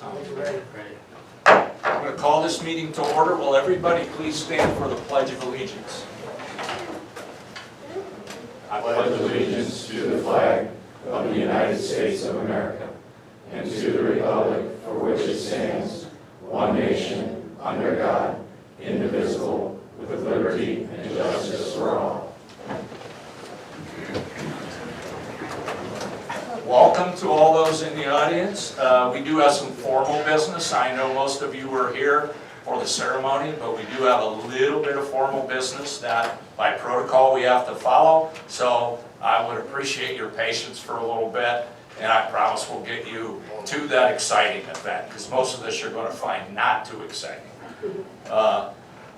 Tom? Ready. I'm going to call this meeting to order. Will everybody please stand for the Pledge of Allegiance? I pledge allegiance to the flag of the United States of America and to the republic for which it stands, one nation, under God, indivisible, with liberty and justice for all. Welcome to all those in the audience. We do have some formal business. I know most of you were here for the ceremony, but we do have a little bit of formal business that by protocol we have to follow. So I would appreciate your patience for a little bit, and I promise we'll get you to that exciting event, because most of this you're going to find not too exciting.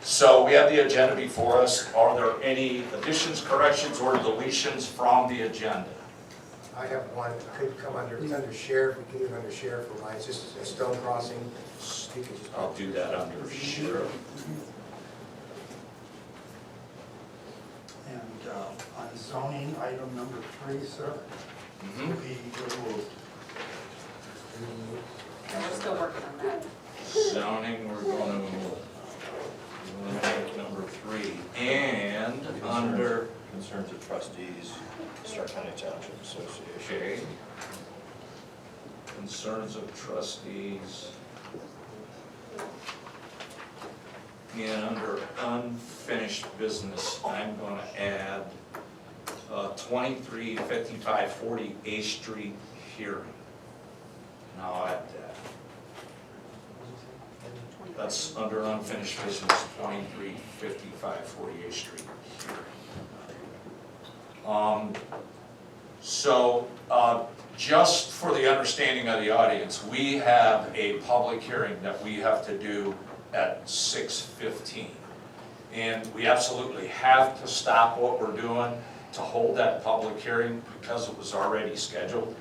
So we have the agenda before us. Are there any additions, corrections, or deletions from the agenda? I have one, it could come under, it's under sheriff, we can leave it under sheriff for mine, it's just a stone crossing. You can just- I'll do that under sheriff. And on zoning, item number 3, sir, Mhm. will be removed. And we're still working on that. Zoning, we're going to eliminate number 3. And under, Concerns of trustees, Stark County Township Association. okay, concerns of trustees. And under unfinished business, I'm going to add 235540 A Street hearing. And I'll add that. That's under unfinished business, 235540 A Street hearing. Just for the understanding of the audience, we have a public hearing that we have to do at 6:15. And we absolutely have to stop what we're doing to hold that public hearing because it was already scheduled.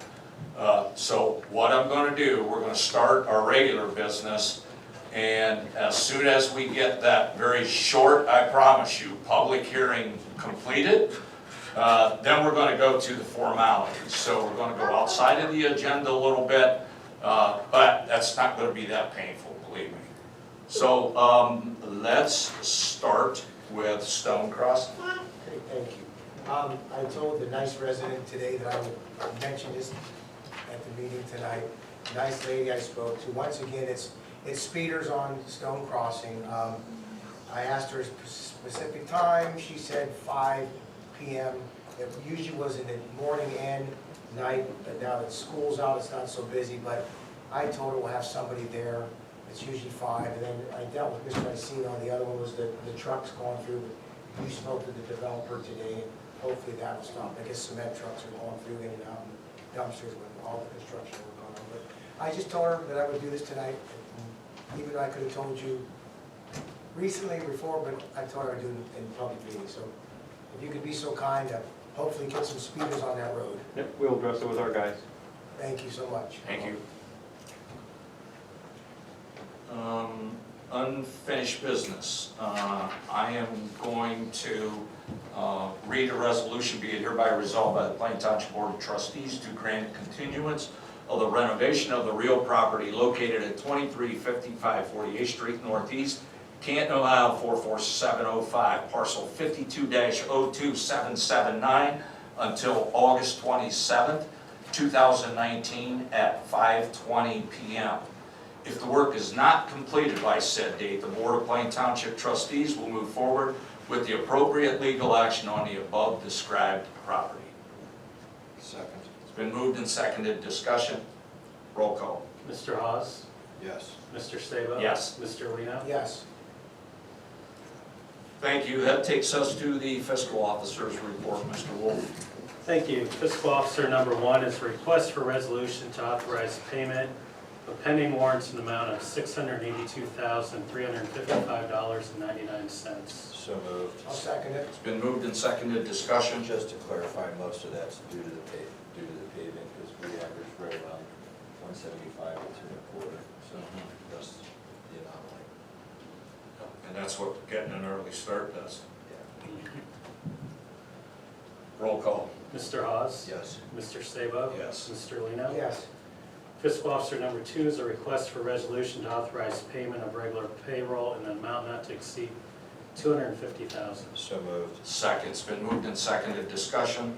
So what I'm going to do, we're going to start our regular business, and as soon as we get that very short, I promise you, public hearing completed, then we're going to go to the formalities. So we're going to go outside of the agenda a little bit, but that's not going to be that painful, believe me. So let's start with Stone Crossing. Okay, thank you. I told the nice resident today that I would mention this at the meeting tonight. Nice lady I spoke to. Once again, it's speeders on Stone Crossing. I asked her a specific time. She said 5 p.m. It usually was in the morning and night, but now that school's out, it's not so busy. But I told her we'll have somebody there. It's usually 5. And then I dealt with Mr. Icino. The other one was the trucks going through. You spoke to the developer today, and hopefully that will stop. I guess cement trucks are going through in and out, and dumpsters with all the construction work going on. But I just told her that I would do this tonight, even though I could have told you recently before, but I told her I'd do it in public meeting. So if you could be so kind to hopefully get some speeders on that road. Yep, we'll address it with our guys. Thank you so much. Thank you. Unfinished business. I am going to read a resolution, be it hereby resolved by the Plain Township Board of Trustees to grant continuance of the renovation of the real property located at 2355 48th Street Northeast, Canton, Ohio 44705, parcel 52-02779 until August 27th, 2019 at 5:20 p.m. If the work is not completed by said date, the Board of Plain Township Trustees will move forward with the appropriate legal action on the above described property. Second. It's been moved and seconded. Discussion. Roll call. Mr. Hawes? Yes. Mr. Sabo? Yes. Mr. Lino? Yes. Thank you. That takes us to the fiscal officer's report, Mr. Wolf. Thank you. Fiscal Officer number 1 is a request for resolution to authorize payment of pending warrants in the amount of $682,355.99. So moved. I'll second it. It's been moved and seconded. Discussion. Just to clarify, most of that's due to the paving, because we average right around 175 to 2.25. So that's the anomaly. And that's what getting an early start does. Yeah. Roll call. Mr. Hawes? Yes. Mr. Sabo? Yes. Mr. Lino? Yes. Fiscal officer number 2 is a request for resolution to authorize payment of regular payroll in an amount not to exceed $250,000. So moved. Second, it's been moved and seconded, discussion,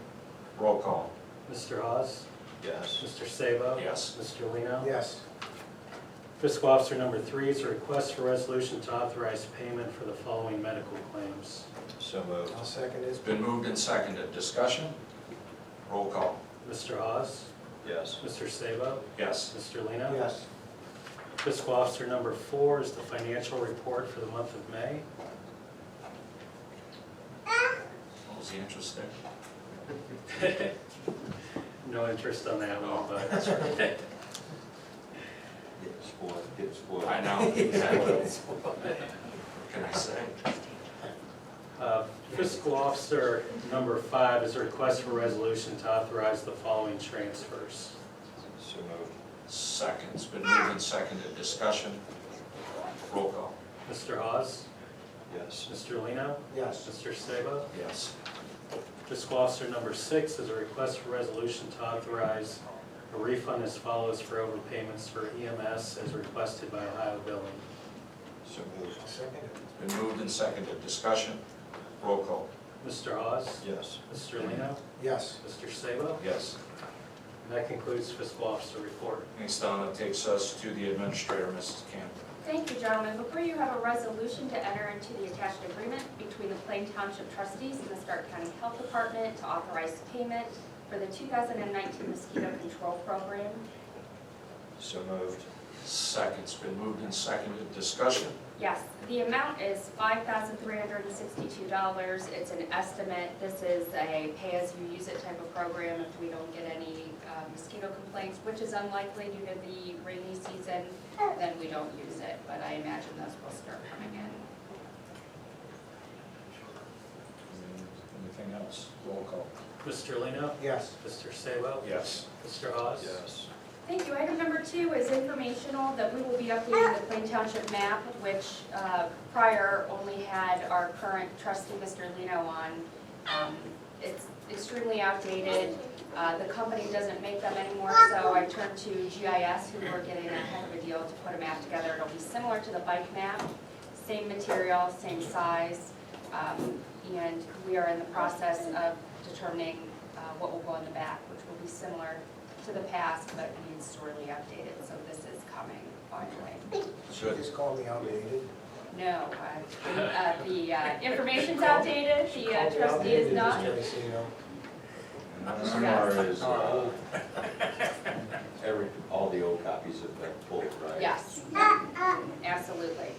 roll call. Mr. Hawes? Yes. Mr. Sabo? Yes. Mr. Lino? Yes. Fiscal officer number 3 is a request for resolution to authorize payment for the following medical claims. So moved. I'll second it. It's been moved and seconded, discussion, roll call. Mr. Hawes? Yes. Mr. Sabo? Yes. Mr. Lino? Yes. Fiscal officer number 4 is the financial report for the month of May. What was the interest there? No interest on that one, but Get spoiled, get spoiled. I know, exactly. What can I say? Fiscal officer number 5 is a request for resolution to authorize the following transfers. So moved. Second, it's been moved and seconded, discussion, roll call. Mr. Hawes? Yes. Mr. Lino? Yes. Mr. Sabo? Yes. Fiscal officer number 6 is a request for resolution to authorize a refund as follows for overpayments for EMS as requested by Ohio Billing. So moved. I'll second it. It's been moved and seconded, discussion, roll call. Mr. Hawes? Yes. Mr. Lino? Yes. Mr. Sabo? Yes. And that concludes fiscal officer report. Thanks, Donna. Takes us to the administrator, Mrs. Camp. Thank you, gentlemen. Before you have a resolution to enter into the attached agreement between the Plain Township trustees and the Stark County Health Department to authorize payment for the 2019 mosquito control program. So moved. Second, it's been moved and seconded, discussion. Yes, the amount is $5,362. It's an estimate. This is a pay-as-you-use-it type of program if we don't get any mosquito complaints, which is unlikely due to the rainy season, then we don't use it. But I imagine those will start coming in. Anything else? Roll call. Mr. Lino? Yes. Mr. Sabo? Yes. Mr. Hawes? Yes. Thank you. Item number 2 is informational that we will be updating the Plain Township map, which prior only had our current trustee, Mr. Lino, on. It's extremely outdated. The company doesn't make them anymore, so I turned to GIS, who were getting a heck of a deal to put a map together. It'll be similar to the bike map, same material, same size, and we are in the process of determining what will go in the back, which will be similar to the past, but needs sorely updated, so this is coming finally. Good. Just call me outdated. No, the information's outdated, the trustee is not. Just so you know. MMR is, all the old copies have been pulled, right? Yes, absolutely.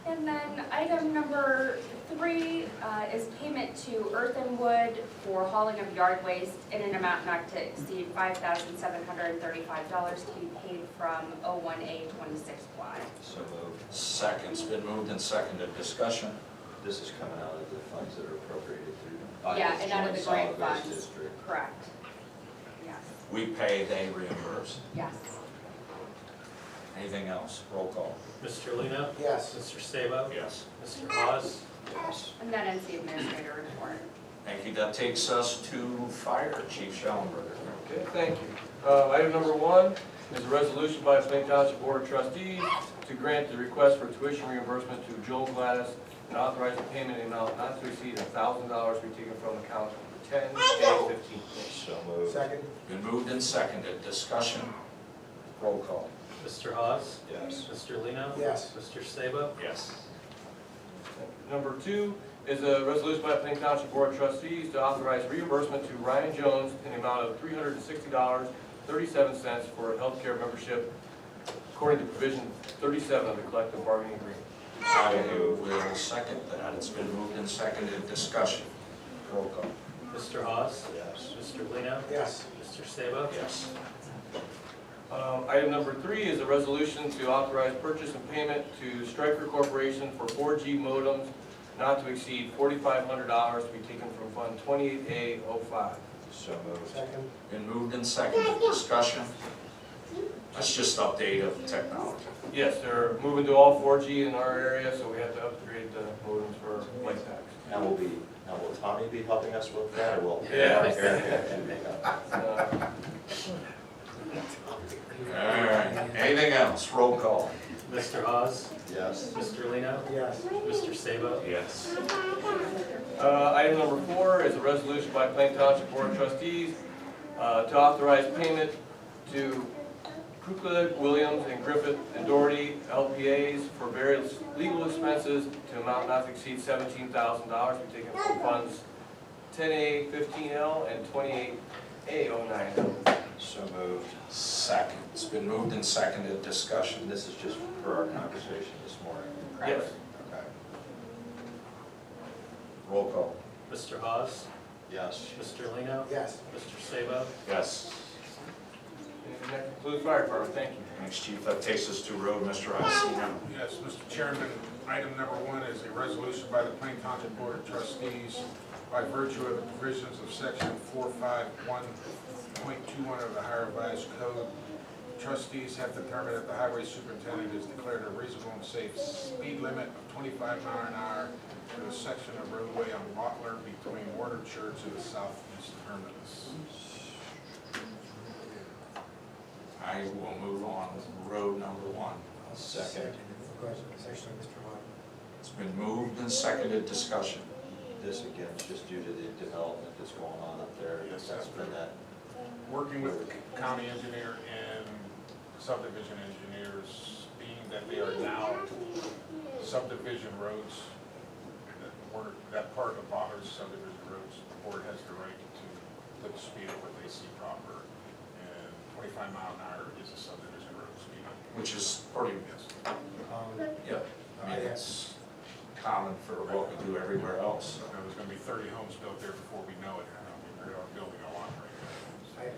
And then item number 3 is payment to Earth and Wood for hauling of yard waste in an amount not to exceed $5,735 to be paid from 01A26Y. So moved. Second, it's been moved and seconded, discussion. This is coming out of the funds that are appropriated through. Yeah, Iowa's and out of Joint the grant Solid Waste funds. District. Correct. Yes, We pay, they reimburse. yes. Anything else? Roll call. Mr. Lino? Yes. Mr. Sabo? Yes. Mr. Hawes? Yes. And that ends the administrator report. Thank you. That takes us to fire, Chief Schellenberger. Okay, thank you. Item number 1 is a resolution by the Plain Township Board of Trustees to grant the request for tuition reimbursement to Joel Gladys and authorize the payment in amount not to exceed $1,000 to be taken from account 10A15. So moved. Second? Been moved and seconded, discussion. Roll call. Mr. Hawes? Yes. Mr. Lino? Yes. Mr. Sabo? Yes. Number 2 is a resolution by the Plain Township Board of Trustees to authorize reimbursement to Ryan Jones in the amount of $360.37 for a healthcare membership according to provision 37 of the collective bargaining agreement. I will second that. It's been moved and seconded, discussion. Roll call. Mr. Hawes? Yes. Mr. Lino? Yes. Mr. Sabo? Yes. Item number 3 is a resolution to authorize purchase and payment to Stryker Corporation for 4G modems not to exceed $4,500 to be taken from Fund 28A05. So moved. Second? Been moved and seconded, discussion. That's just update of technology. Yes, they're moving to all 4G in our area, so we have to upgrade the modems for light packs. Now will Tommy be helping us with that, or will? Yeah. Eric actually make up? All Anything else? Roll call. Mr. Hawes? Yes. Mr. Lino? Yes. Mr. Sabo? Yes. Item number 4 is a resolution by Plain Township Board of Trustees to authorize payment to Kukla, Williams, and Griffith and Doherty LPAs for various legal expenses to amount not to exceed $17,000. We're taking from funds 10A, 15L, and 28A09L. So moved. Second. It's been moved and seconded. Discussion. This is just for our conversation this morning. Yes. Okay. Roll call. Mr. Hawes? Yes. Mr. Lino? Yes. Mr. Sabo? Yes. And that concludes fire department. Thank you. Thanks, Chief. That takes us to road, Mr. Iacino. Yes, Mr. Chairman, item number 1 is a resolution by the Plain Township Board of Trustees by virtue of the provisions of section 451.21 of the Ohio Revised Code. Trustees have determined that the highway superintendent has declared a reasonable and safe speed limit of 25 miles an hour for a section of roadway on Watler between Warner Church and the southeast terminus. I will move on with road number 1. Second. Question, section, Mr. Hawes. It's been moved and seconded. Discussion. This again is just due to the development that's going on up there. Yes, That's been that. Working with the county engineer and subdivision engineers, being that they are now subdivision roads, that part of Butler's subdivision roads, the board has the right to put the speed at what they see proper. And 25 mile an hour is a subdivision road speed. Which is pretty, Yes. yeah, I mean, it's common for what we do everywhere else. So there's gonna be 30 homes built there before we know it. I mean, they're building a lot right now.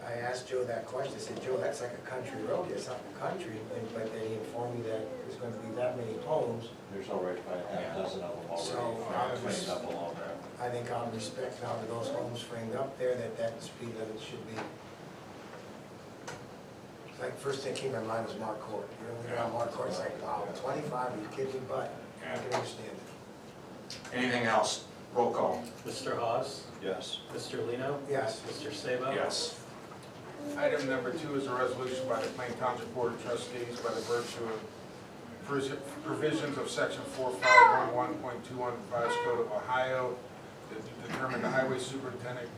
I asked Joe that question, I said, Joe, that's like a country road, it's not a country, but then he informed me that there's gonna be that many homes. There's already probably half a dozen of them So, already cleaned up along there. I think out of respect now to those homes framed up there, that speed limit should be. It's like, first thing came to my mind was Mark Court, you know, we got on Mark Court, it's like, wow, 25, are you kidding me, but I can understand it. Anything else? Roll call. Mr. Hawes? Yes. Mr. Lino? Yes. Mr. Sabo? Yes. Item number 2 is a resolution by the Plain Township Board of Trustees by the virtue of provisions of section 4511.21 of the Revised Code of Ohio that determined the highway superintendent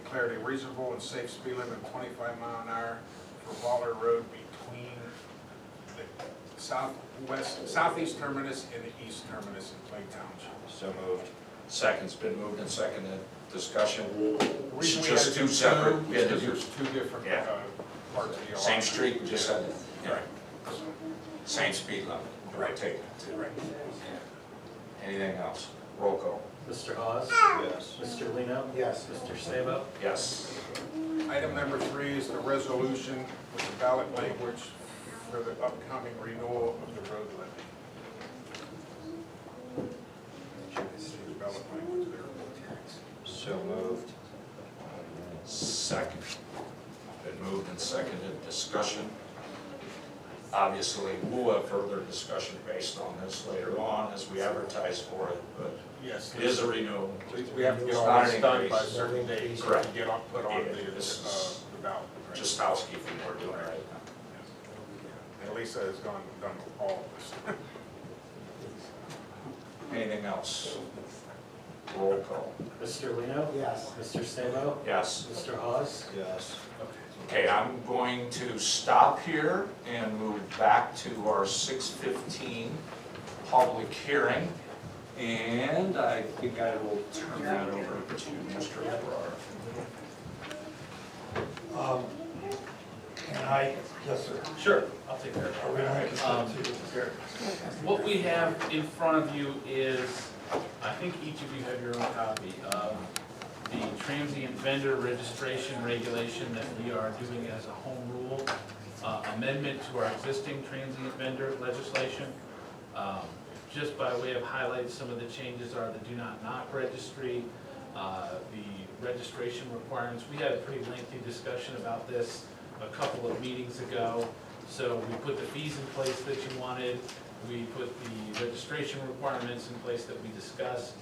declared a reasonable and safe speed limit of 25 mile an hour for Waller Road between the southeast terminus and the east terminus in Plain Township. So moved. Second's been moved and seconded. Discussion. The reason we had Just to two do separate. two We had is to because do there's 2 different Yeah. parts of the. same street, we just had, yeah, Right. same speed limit. Right, take it. Right. Anything else? Roll call. Mr. Hawes? Yes. Mr. Lino? Yes. Mr. Sabo? Yes. Item number 3 is the resolution with the ballot language for the upcoming renewal of the road levy. There's ballot language there. So moved. Second. Been moved and seconded. Discussion. Obviously, we'll have further discussion based on this later on as we advertise for it, but Yes. it is a renewal. We have to get all Not this an done by a increase. certain date to Correct. get put on Yeah, this is the ballot. Right. Just housekeeping we're doing right now. And Lisa has done all of this. Anything else? Roll call. Mr. Lino? Yes. Mr. Sabo? Yes. Mr. Hawes? Yes. Okay, I'm going to stop here and move back to our 6:15 public hearing. And I think I will turn that over to Mr. Eberard. And yes, sir. Sure, I'll take care of Are we going to it. What we have in front of you is, I think each of you have your own copy of the transient vendor registration regulation that we are doing as a home rule amendment to our existing transient vendor legislation. Just by way of highlight, some of the changes are the do not knock registry, the registration requirements. We had a pretty lengthy discussion about this a couple of meetings ago. So we put the fees in place that you wanted. We put the registration requirements in place that we discussed,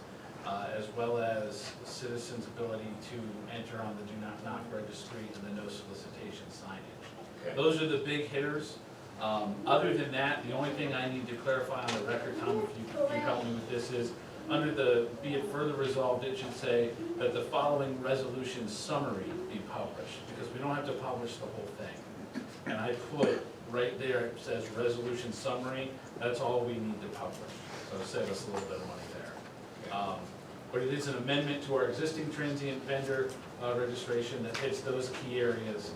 as well as citizens' ability to enter on the do not knock registry and the no solicitation signage. Okay. Those are the big hitters. Other than that, the only thing I need to clarify on the record, Tom, if you help me with this, is under the be it further resolved, it should say that the following resolution summary be published, because we don't have to publish the whole thing. And I put right there, it says resolution summary, that's all we need to publish. So save us a little bit of money there. But it is an amendment to our existing transient vendor registration that hits those key areas.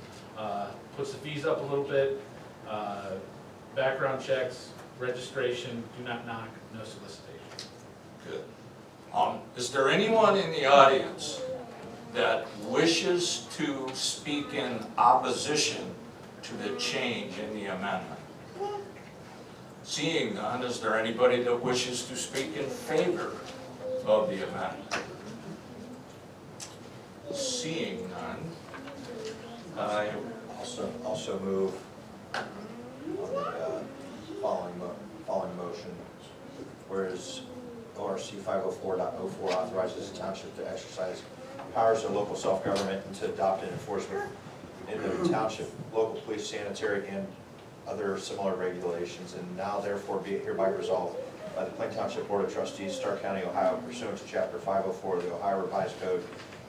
Puts the fees up a little bit, background checks, registration, do not knock, no solicitation. Good. Is there anyone in the audience that wishes to speak in opposition to the change in the amendment? Seeing none, is there anybody that wishes to speak in favor of the amendment? Seeing none, I Also move on the following motion, whereas ORC 504.04 authorizes the township to exercise powers of local self-government and to adopt and enforce in the township local police, sanitary, and other similar regulations, and now therefore be it hereby resolved by the Plain Township Board of Trustees, Stark County, Ohio, pursuant to Chapter 504 of the Ohio Revised Code,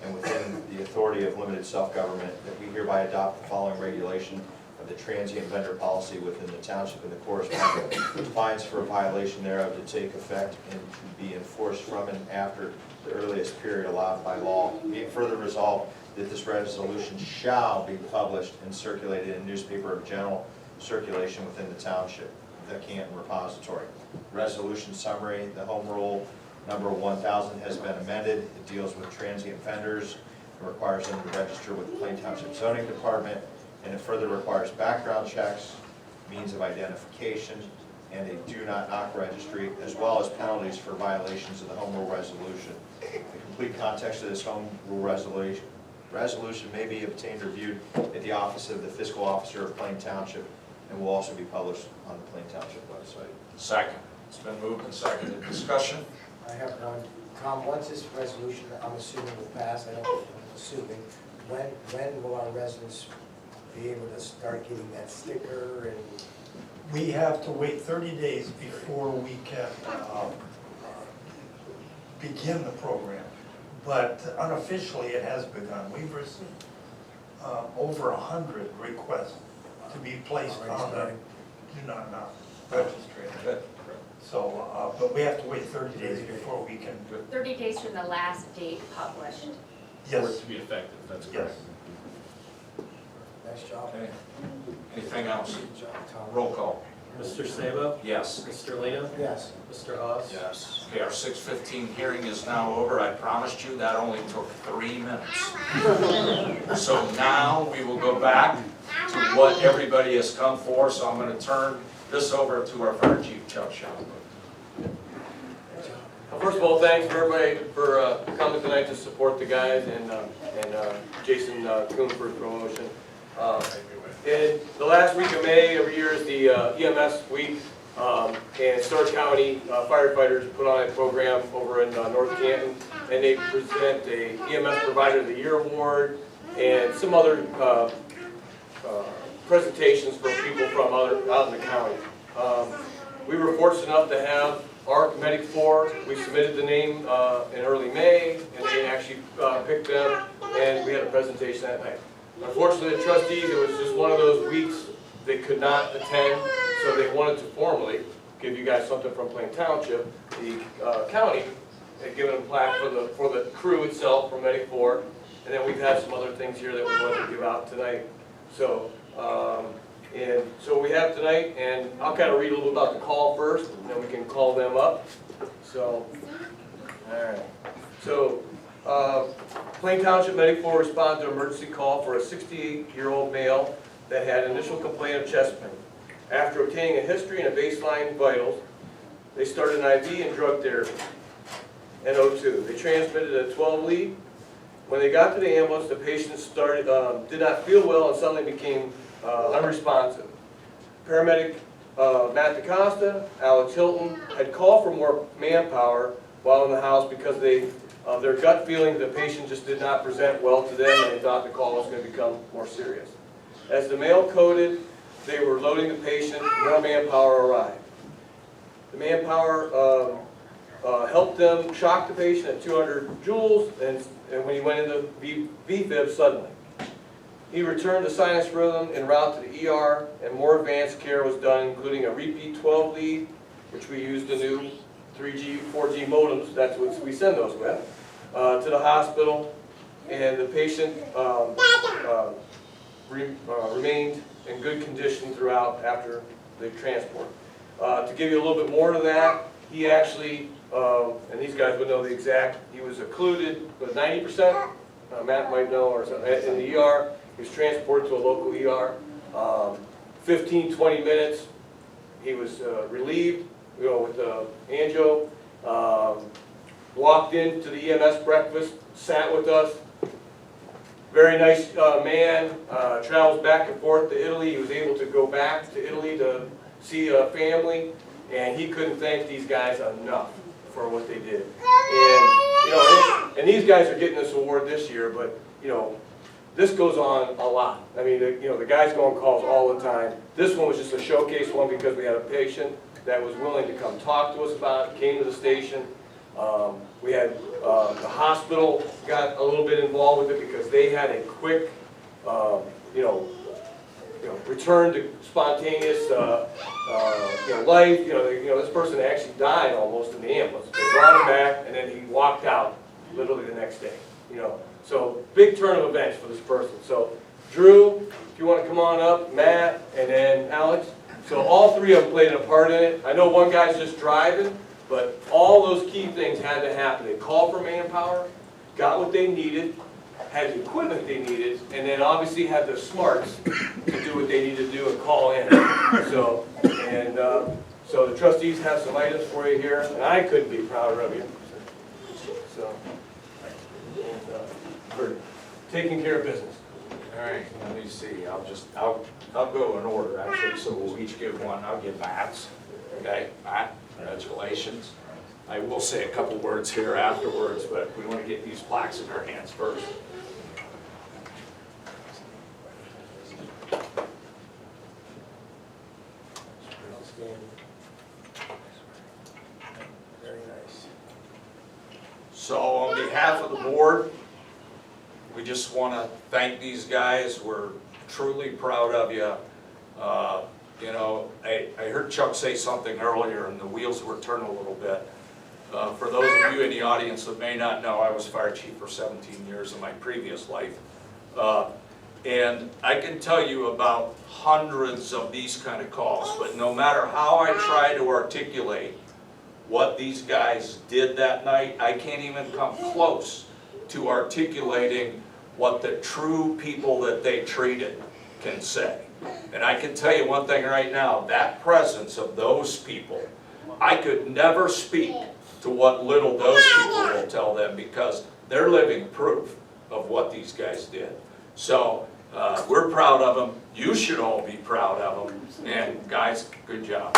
and within the authority of limited self-government, that we hereby adopt the following regulation of the transient vendor policy within the township and the corresponding fines for a violation thereof to take effect and to be enforced from and after the earliest period allowed by law. Be it further resolved that this resolution shall be published and circulated in newspaper of general circulation within the township, the Canton Repository. Resolution summary: the home rule number 1000 has been amended. It deals with transient vendors. It requires them to register with the Plain Township Zoning Department, and it further requires background checks, means of identification, and a do not knock registry, as well as penalties for violations of the home rule resolution. The complete context of this home rule resolution may be obtained or viewed at the office of the fiscal officer of Plain Township, and will also be published on the Plain Township website. second. It's been moved and seconded. Discussion? I have one. Tom, once this resolution, I'm assuming will pass, I'm assuming, when will our residents be able to start getting that sticker and? We have to wait 30 days before we can begin the program. But unofficially, it has begun. We've received over 100 requests to be placed on the do not knock registry. Good. So, but we have to wait 30 days before we can. 30 days from the last date published. For it Yes, to be effective, that's yes. correct. Nice job. Okay. Anything else? Good job, Tom. Roll call. Mr. Sabo? Yes. Mr. Lino? Yes. Mr. Hawes? Yes. Okay, our 6:15 hearing is now over. I promised you that only took 3 minutes. So now we will go back to what everybody has come for, so I'm going to turn this over to our fire chief, Chuck Shaw. First of all, thanks for everybody for coming tonight to support the guys and Jason Kuhn for his promotion. In the last week of May, every year is the EMS week, and Stark County firefighters put on a program over in North Canton, and they present a EMS Provider of the Year award and some other presentations from people from out in the county. We were fortunate enough to have our Medic 4. We submitted the name in early May, and they actually picked them, and we had a presentation that night. Unfortunately, the trustees, it was just one of those weeks they could not attend, so they wanted to formally give you guys something from Plain Township. The county had given a plaque for the crew itself, from Medic 4, and then we've had some other things here that we wanted to give out tonight. So, so we have tonight, and I'll kind of read a little about the call first, and then we can call them up. So, all right. So, Plain Township Medic 4 responded to an emergency call for a 68-year-old male that had initial complaint of chest pain. After obtaining a history and a baseline vitals, they started an IV and drug therapy and O2. They transmitted a 12 lead. When they got to the ambulance, the patient did not feel well and suddenly became unresponsive. Paramedic Matt DaCosta, Alex Hilton had called for more manpower while in the house because their gut feeling the patient just did not present well to them, and they thought the call was going to become more serious. As the male coded, they were loading the patient, more manpower arrived. The manpower helped them shock the patient at 200 joules, and when he went into VFib suddenly. He returned to sinus rhythm en route to the ER, and more advanced care was done, including a repeat 12 lead, which we used the new 3G, 4G modems, that's what we send those with, to the hospital, and the patient remained in good condition throughout after the transport. To give you a little bit more to that, he actually, and these guys would know the exact, he was occluded with 90%, Matt might know, or something, in the ER. He was transported to a local ER. 15, 20 minutes, he was relieved, with angio. Walked into the EMS breakfast, sat with us. Very nice man, travels back and forth to Italy. He was able to go back to Italy to see a family, and he couldn't thank these guys enough for what they did. And, and these guys are getting this award this year, but, this goes on a lot. I mean, the guys go on calls all the time. This one was just a showcase one because we had a patient that was willing to come talk to us about it, came to the station. We had the hospital got a little bit involved with it because they had a quick, return to spontaneous, life. This person actually died almost in the ambulance. They brought him back, and then he walked out literally the next day. So big turn of events for this person. So Drew, if you want to come on up, Matt, and then Alex. So all three of them played a part in it. I know one guy's just driving, but all those key things had to happen. They called for manpower, got what they needed, had the equipment they needed, and then obviously had the smarts to do what they needed to do and call in. So the trustees have some items for you here, and I couldn't be prouder of you. So, for taking care of business. All right, let me see, I'll go in order actually, so we'll each give one. I'll give Matt's. Okay, Matt, congratulations. I will say a couple words here afterwards, but we want to get these plaques in our hands first. Outstanding. Very nice. So on behalf of the board, we just want to thank these guys. We're truly proud of you. I heard Chuck say something earlier, and the wheels were turning a little bit. For those of you in the audience that may not know, I was fire chief for 17 years in my previous life. And I can tell you about hundreds of these kind of calls, but no matter how I try to articulate what these guys did that night, I can't even come close to articulating what the true people that they treated can say. And I can tell you one thing right now, that presence of those people, I could never speak to what little those people will tell them, because they're living proof of what these guys did. So we're proud of them. You should all be proud of them. And guys, good job.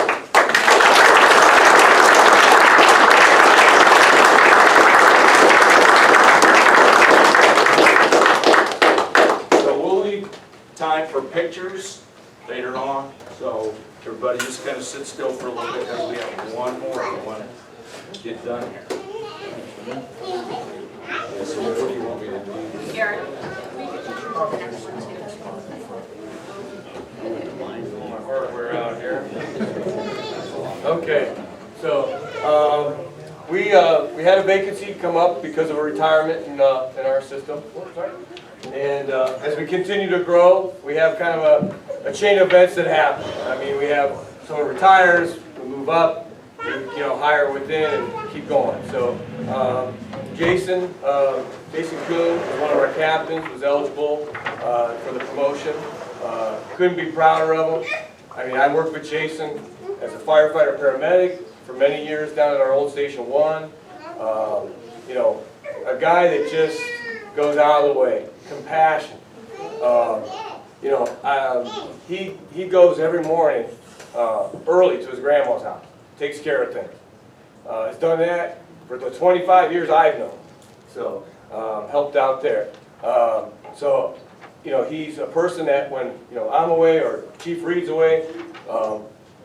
Time for pictures later on, so everybody just kind of sit still for a little bit because we have one more we want to get done here. So what do you want me to do? Aaron, we could just remove the next one too. My hardware out here. Okay, so we had a vacancy come up because of a retirement in our system. And as we continue to grow, we have kind of a chain of events that happen. I mean, we have someone retires, we move up, we hire within and keep going. So Jason Kuhn was one of our captains, was eligible for the promotion. Couldn't be prouder of him. I mean, I worked with Jason as a firefighter paramedic for many years down at our old Station 1. A guy that just goes out of the way, compassion. He goes every morning early to his grandma's house, takes care of things. He's done that for the 25 years I've known, so helped out there. you know, he's a person that when, you know, I'm away or Chief Reed's away,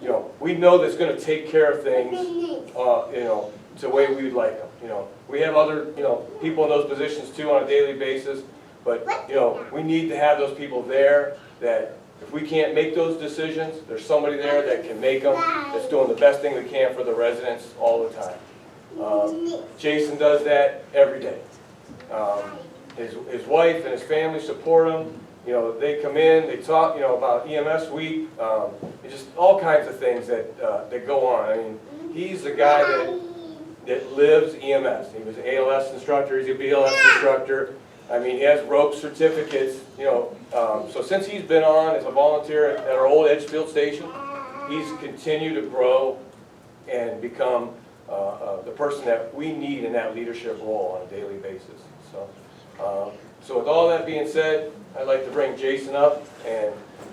you know, we know that's gonna take care of things, you know, the way we would like them, you know. We have other, you know, people in those positions too on a daily basis, but, you know, we need to have those people there that if we can't make those decisions, there's somebody there that can make them, that's doing the best thing we can for the residents all the time. Jason does that every day. His wife and his family support him. You know, they come in, they talk, you know, about EMS week, just all kinds of things that, that go on. I mean, he's the guy that lives EMS. He was an ALS instructor, he's a BLS instructor. I mean, he has rope certificates, you know. So since he's been on as a volunteer at our old Edgefield station, he's continued to grow and become the person that we need in that leadership role on a daily basis. So with all that being said, I'd like to bring Jason up, and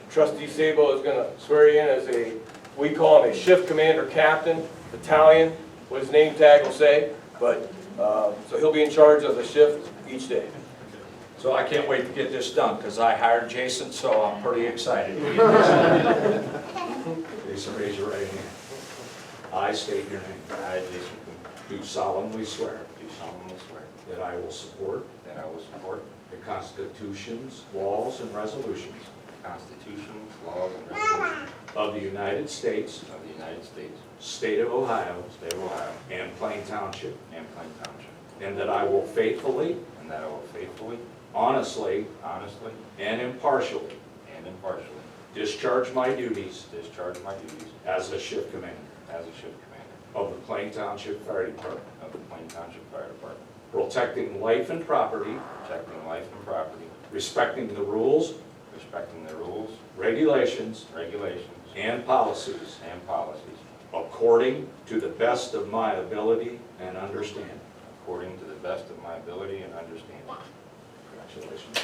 Trustee Sabo is going to swear you in as a, we call him a shift commander captain, battalion, what his name tag will say, but so he'll be in charge of the shift each day. So I can't wait to get this done, because I hired Jason, so I'm pretty excited. Jason, raise your right hand. I state your name. I, Jason, Do solemnly swear do solemnly swear that I will support that I will support the constitutions, laws, and resolutions the constitutions, laws, and resolutions of the United States, of the United States, State of Ohio, State of Ohio, and Plain Township, and Plain Township, and that I will faithfully, and that I will faithfully, honestly, honestly, and impartially and impartially discharge my duties discharge my duties as a shift commander as a shift commander of the Plain Township Fire Department, of the Plain Township Fire Department, protecting life and property, protecting life and property, respecting the rules, respecting the rules, regulations, regulations, and policies and policies according to the best of my ability and understanding. according to the best of my ability and understanding. Congratulations.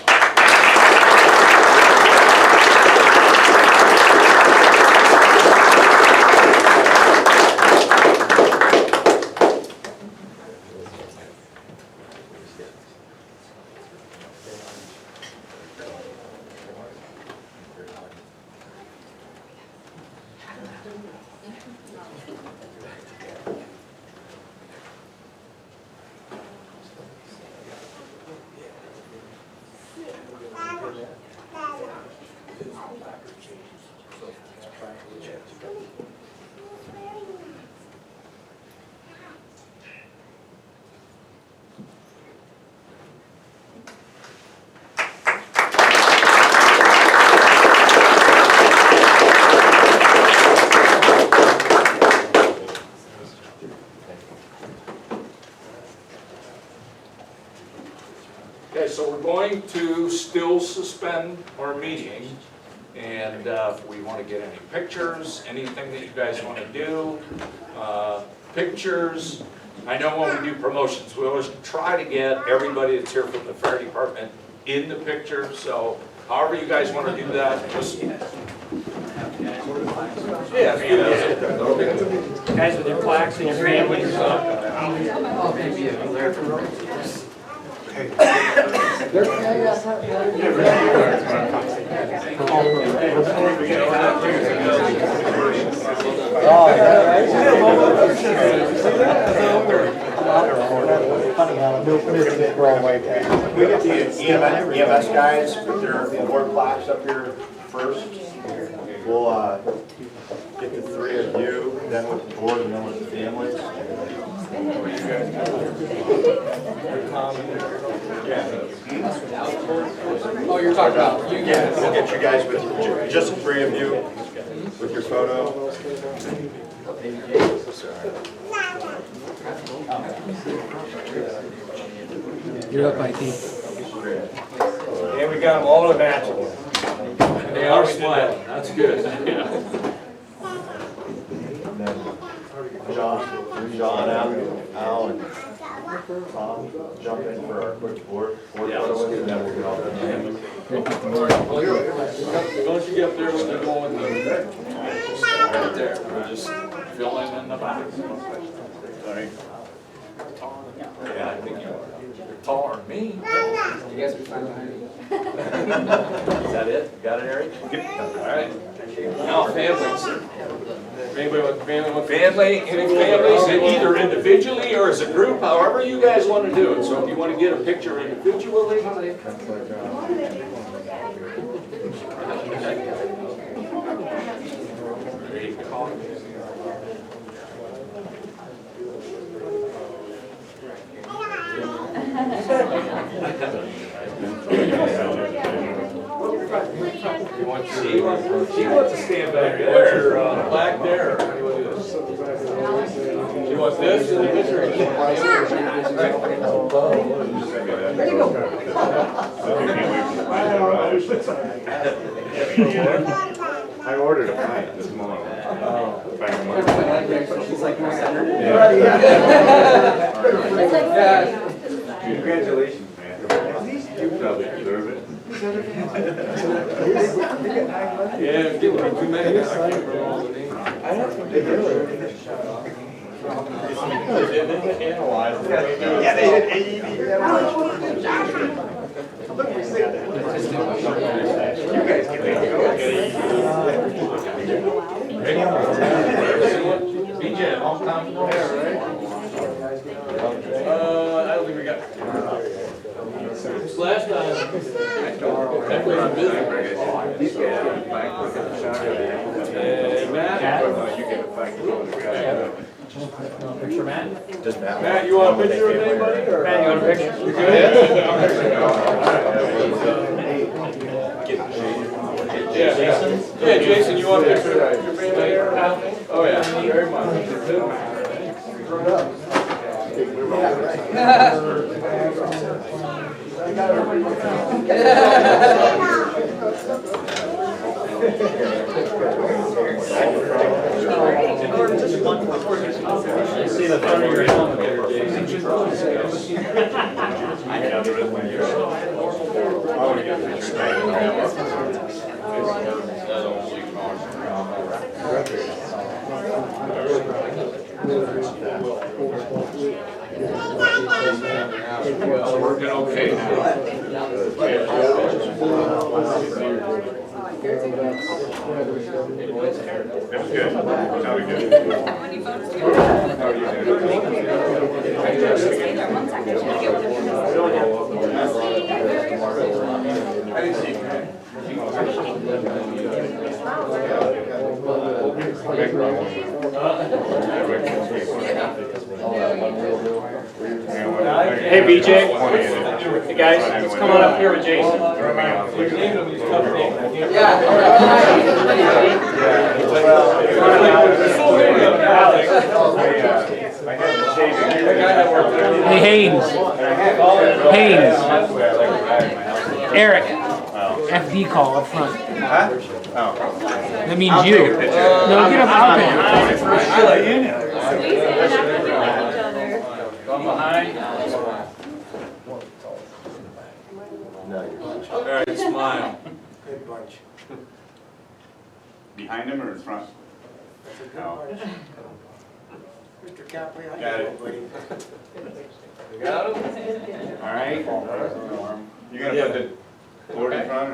Okay, so we're going to still suspend our meeting, and if we want to get any pictures, anything that you guys want to do, pictures. I know when we do promotions, we always try to get everybody that's here from the fire department in the picture, so however you guys want to do that, just. Yeah. Guys with your plaques and your families. We get the EMS guys with their award plaques up here first. We'll get the three of you, then with the board, and then with the families. Oh, you're talking about you Yeah, we'll get you guys with, just the three of you with your photo. You're up, IT. And we got them all to match. They are smiling, that's good. John, Al, and Tom, jump in for our quick board photo, and then we'll get all done. Don't you get up there when they're going with the, right there, we're just filling in the box. Sorry. Yeah, I think you are. You're taller than me. You guys are fine behind me. Is that it? Got it, Eric? All right. Now, families. Anybody with family? Any families, either individually or as a group, however you guys want to do it. So if you want to get a picture individually. There you go. You want she wants to stand back there. What's your plaque there? Or how do you want to do this? She wants this and this or I ordered a pint this morning. She's like more centered. Congratulations, man. You probably deserve it. Yeah, give me too many. I can't remember all the names. Yeah, they did AED. You guys can make it go. BJ, long time no hair, right? I don't think we got. This last time, definitely on business. And Matt? You get a fight with the guy. Picture, Matt? Does Matt? Matt, you want a picture of anybody or? Matt, you want a picture? You good? Yeah, Jason, you want a picture of your family here? Oh, yeah, very much. See the front of your helmet there, Jason. I want to get a picture. Working okay now. That was good. Sounded good. How many photos do you have? How are you doing? Just stay there 1 second. Should I get one of I didn't see you. Hey, BJ. Hey, guys, let's come on up here with Jason. Hey, Haynes. Haynes. Eric. FD call up front. Huh? Oh. That means you. No, get up out there. Come behind. All right, smile. Good bunch. Behind him or in front? That's a good No. bunch. Mr. Capley, I Got it. know, buddy. You got him? All right. You gonna put the board in front or?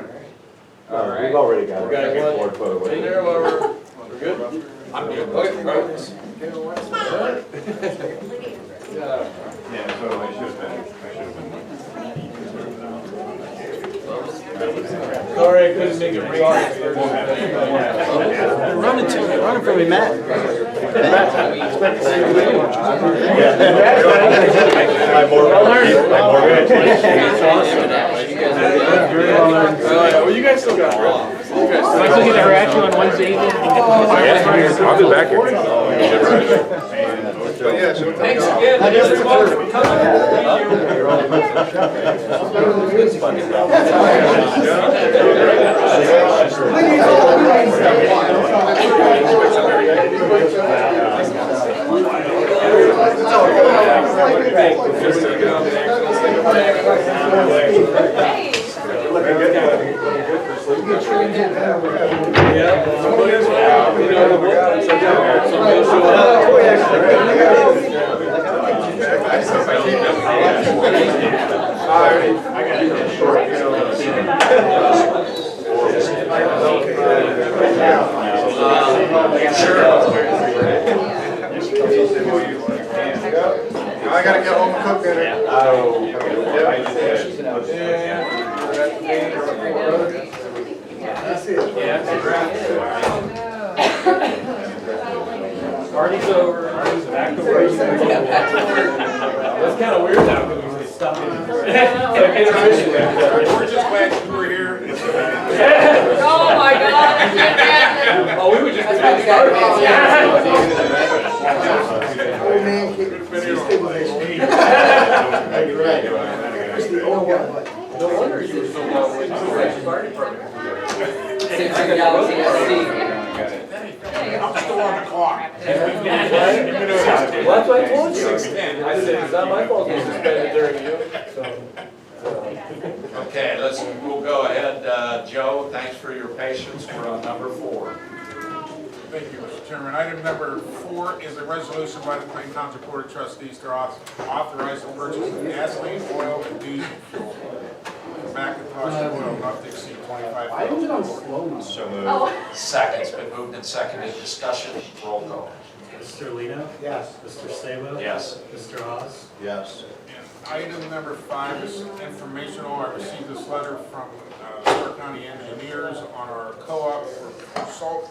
All right. We've already got We got it. one. Board photo with In it. there while we're good? I'm good. Okay, all right. Yeah. Yeah, so I should have been. Sorry, I couldn't make it ring. Running from me, Matt. Well, you guys still got it. You guys still Am I still getting a reaction on Wednesday evening? I'll be back here. Thanks again, everyone, for coming. I gotta get home and cook dinner. Party's over. Party's back to work. That's kind of weird now because we get stuck in. We're just glad you were here. Oh my God, I can't imagine. Oh, we were just. Old man, keep it No wonder you were so well with the fire department. I'm still on the clock. Well, that's what I told you. I said, it's not my fault they suspended during you, so. Okay, we'll go ahead. Joe, thanks for your patience. We're on number 4. Thank you, Mr. Chairman. Item number 4 is a resolution by the Plain Township Board of Trustees to authorize the purchase of gasoline, oil, and diesel fuel. Macintosh oil not to exceed $25,000. So moved. Oh, Second's been moved and seconded. Discussion, roll call. Mr. Lino? Yes. Mr. Sabo? Yes. Mr. Hawes? Yes. And item number 5 is informational. I received this letter from Stark County engineers on our co-op for salt.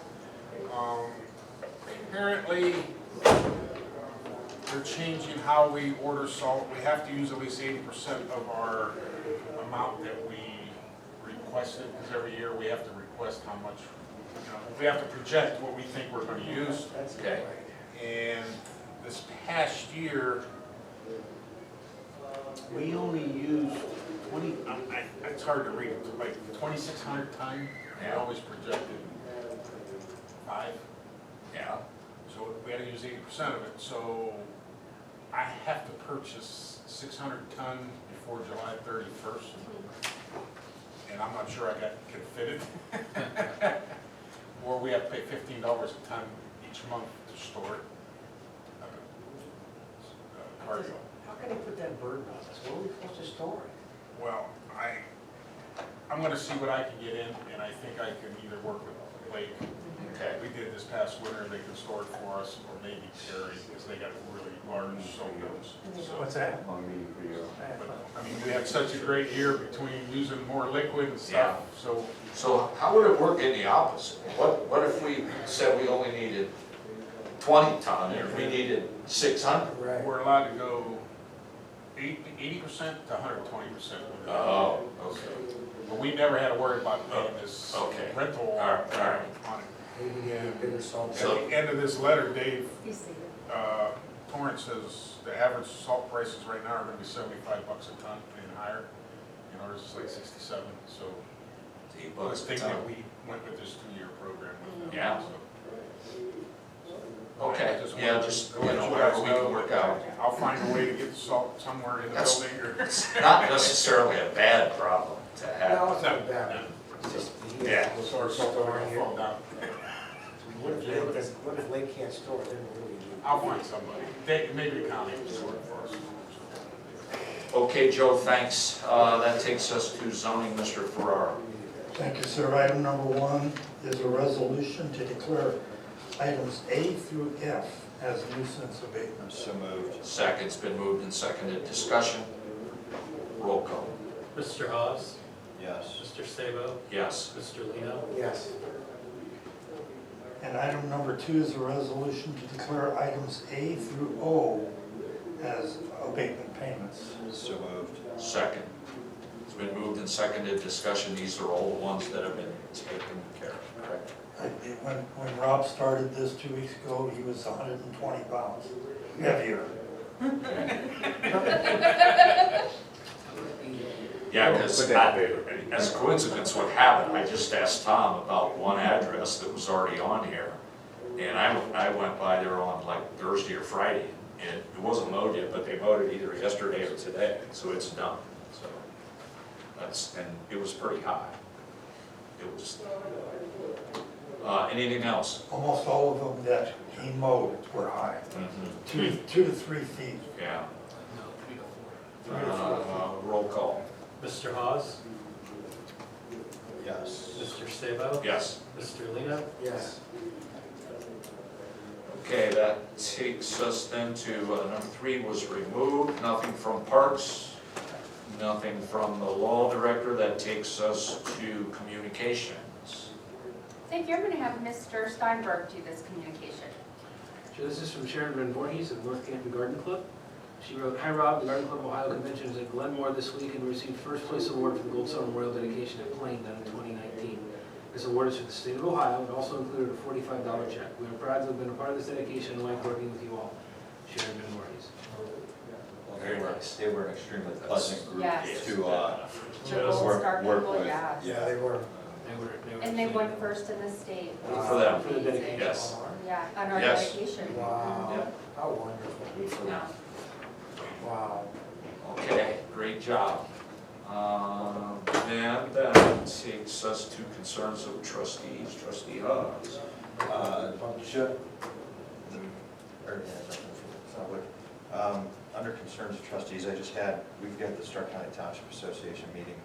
Apparently, they're changing how we order salt. We have to use at least 80% of our amount that we requested, because every year we have to request how much, we have to project what we think we're going to use. Okay. And this past year, we only used 20, it's hard to read, it, like 2,600 ton. We always projected 5. Yeah. So we had to use 80% of it. So I have to purchase 600 ton before July 31st. And I'm not sure can fit it. Or we have to pay $15 a ton each month to store it. Cargo. How can they put that burden on us? Where are we supposed to store it? Well, I'm gonna see what I can get in, and I think I can either work with Lake. Okay. We did this past winter, they can store it for us, or maybe Terry, because they got really large solos. What's that? But, I mean, we had such a great year between using more liquid and stuff, so. So how would it work in the opposite? What if we said we only needed 20 ton, or we needed 600? Right. We're allowed to go 80% to 120%. Oh, okay. But we never had to worry about paying this Okay. rental All right. on it. Maybe we get a bigger salt. At the end of this letter, Dave you see. Torrance says the average salt prices right now are gonna be $75 a ton and higher. And ours is like 67, so I was thinking that we went with this 2-year program. Yeah. So, Okay, I just yeah, wanted just, to you let know, you whatever guys we know can work that out. I'll find a way to get the salt somewhere in the That's- building or. It's not necessarily a bad problem to have. No, it's not bad. It's just. Yeah. Or something will fall down. What if Lake can't store it, then we're really need. I'll find somebody. Maybe the county will store it for us. Okay, Joe, thanks. That takes us to zoning, Mr. Farrar. Thank you, sir. Item number 1 is a resolution to declare items A through F as nuisance abatements. So moved. Second's been moved and seconded. Discussion? Roll call. Mr. Hawes? Yes. Mr. Sabo? Yes. Mr. Lino? Yes. And item number 2 is a resolution to declare items A through O as abatement payments. So moved. Second. It's been moved and seconded. Discussion, these are all the ones that have been taken care of, correct? When Rob started this 2 weeks ago, he was 120 pounds heavier. Yeah, because as a coincidence, what happened, I just asked Tom about one address that was already on here. And I went by there on like Thursday or Friday, and it wasn't mowed yet, but they mowed it either yesterday or today, so it's done. So and it was pretty high. It was, anything else? Almost all of them that he mowed were high, 2 to 3 feet. Yeah. Roll call. Mr. Hawes? Yes. Mr. Sabo? Yes. Mr. Lino? Yes. Okay, that takes us then to, number 3 was removed, nothing from Parks, nothing from the Law Director. That takes us to Communications. Thank you, I'm gonna have Mr. Steinberg do this communication. So this is from Sharon Van Voorhees of North Canton Garden Club. She wrote, "Hi Rob, the Garden Club Ohio Convention is at Glenmore this week and received first place award for the Gold Star Memorial Dedication at Plain done in 2019. This award is for the state of Ohio. It also included a $45 check. We are proud to have been a part of this dedication and like working with you all." Sharon Van Voorhees. Well, they were an extremely pleasant group Yes. to, The Gold work- Star work people, with. yeah. Yeah, they were. And they won first in the state. For them. For the dedication. Yes. Yeah, on our Yes. dedication. Wow, how wonderful. Good for them. Wow. Okay, great job. Then that takes us to concerns of trustees. Trustee Hawes. Under concerns of trustees, we've got the Stark County Township Association meeting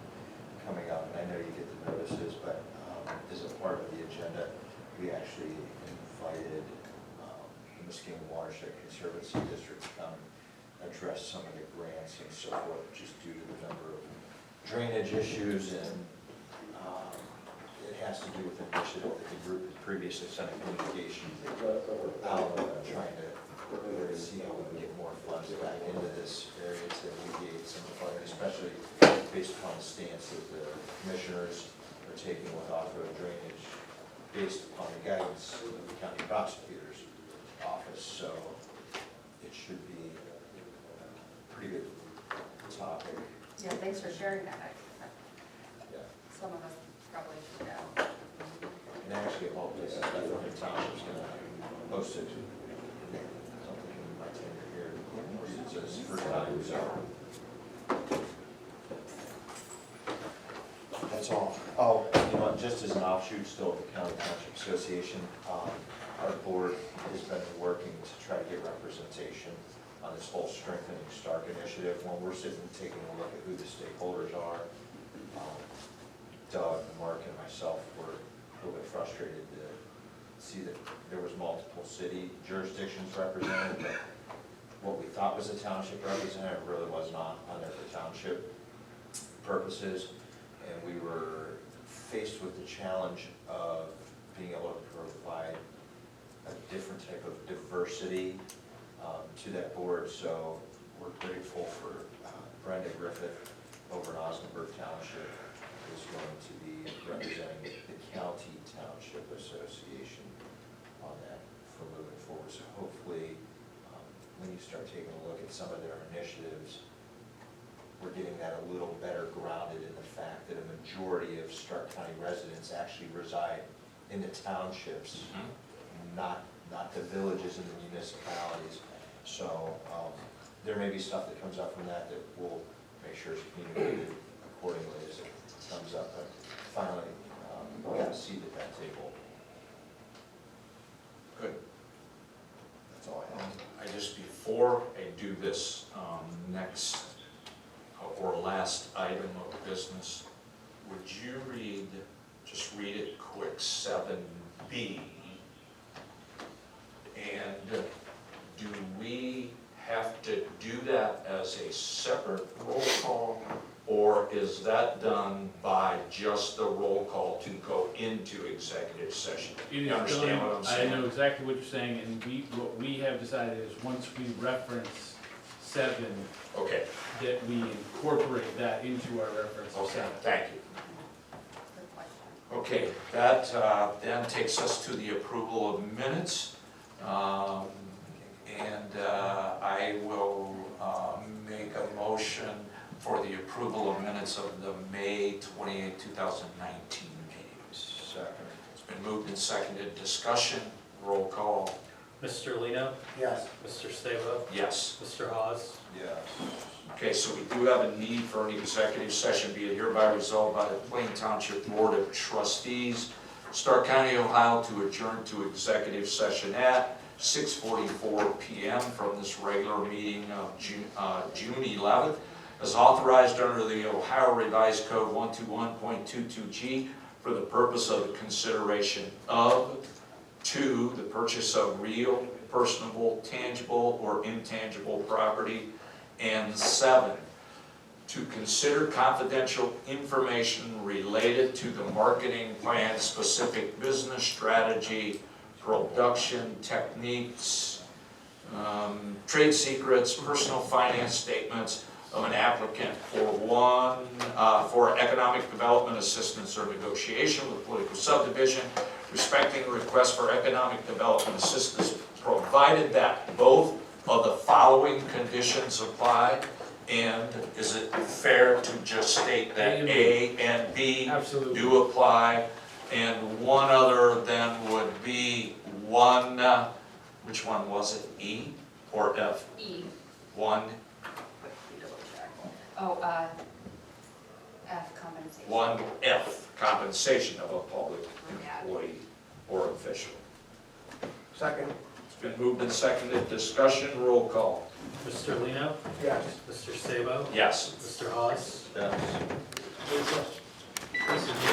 coming up, and I know you get the notices, but as a part of the agenda, we actually invited the Muskegon Watershed Conservancy District to come address some of the grants and so forth, just due to the number of drainage issues, and it has to do with an initiative that the group had previously sent a communication out, trying to see how we can get more funds back into this area to alleviate some of the funding, especially based upon the stance that the commissioners are taking with off-road drainage, based upon the guidance of the county prosecutor's office. So it should be a pretty good topic. Yeah, thanks for sharing that. Yeah. Some of us probably forgot. And actually, of all places, I think the township's gonna host it. Something in my tenure here, it's his first time, so. That's all. Oh, you know, just as an offshoot still of the County Township Association, our board has been working to try to get representation on this whole Strengthening Stark initiative. When we're sitting and taking a look at who the stakeholders are, Doug, Mark, and myself were a little bit frustrated to see that there was multiple city jurisdictions represented, but what we thought was a township representative really was not on there for township purposes. And we were faced with the challenge of being able to provide a different type of diversity to that board. So we're grateful for Brenda Griffith over in Osnaburg Township, who's going to be representing the County Township Association on that for moving forward. So hopefully, when you start taking a look at some of their initiatives, we're getting that a little better grounded in the fact that a majority of Stark County residents actually reside in the townships, not the villages and the municipalities. So there may be stuff that comes up from that we'll make sure is communicated accordingly as it comes up. But finally, we got a seat at that table. Good. That's all I have. I just, before I do this next or last item of business, would you just read it quick, 7B? And do we have to do that as a separate roll call, or is that done by just the roll call to go into executive session? You understand what I'm saying? I know exactly what you're saying, and what we have decided is once we reference 7, Okay, that we incorporate that into our reference of okay, 7. thank you. Good question. Okay, that then takes us to the approval of minutes. I will make a motion for the approval of minutes of the May 28, 2019 meetings. Second. It's been moved and seconded. Discussion, roll call, Mr. Lino? Yes. Mr. Sabo? yes. Mr. Hawes? Yes. Okay, so we do have a need for an executive session, be it hereby resolved by the Plain Township Board of Trustees, Stark County, Ohio, to adjourn to executive session at 6:44 PM from this regular meeting of June 11th, as authorized under the Ohio Revised Code 121.22G for the purpose of the consideration of, 2, the purchase of real, personable, tangible, or intangible property, and 7, to consider confidential information related to the marketing plan, specific business strategy, production techniques, trade secrets, personal finance statements of an applicant for economic development assistance or negotiation with political subdivision respecting request for economic development assistance, provided that both of the following conditions apply. And is it fair to just state that A and B Absolutely. do apply? And one other then would be one, which one was it, E or F? E. One, Let me double check. Oh, F, compensation. 1F, compensation of a public Yeah. employee or official. Second. It's been moved and seconded, discussion, roll call. Mr. Lino? Yes. Mr. Sabo? Yes. Mr. Hawes? Yes. Good question.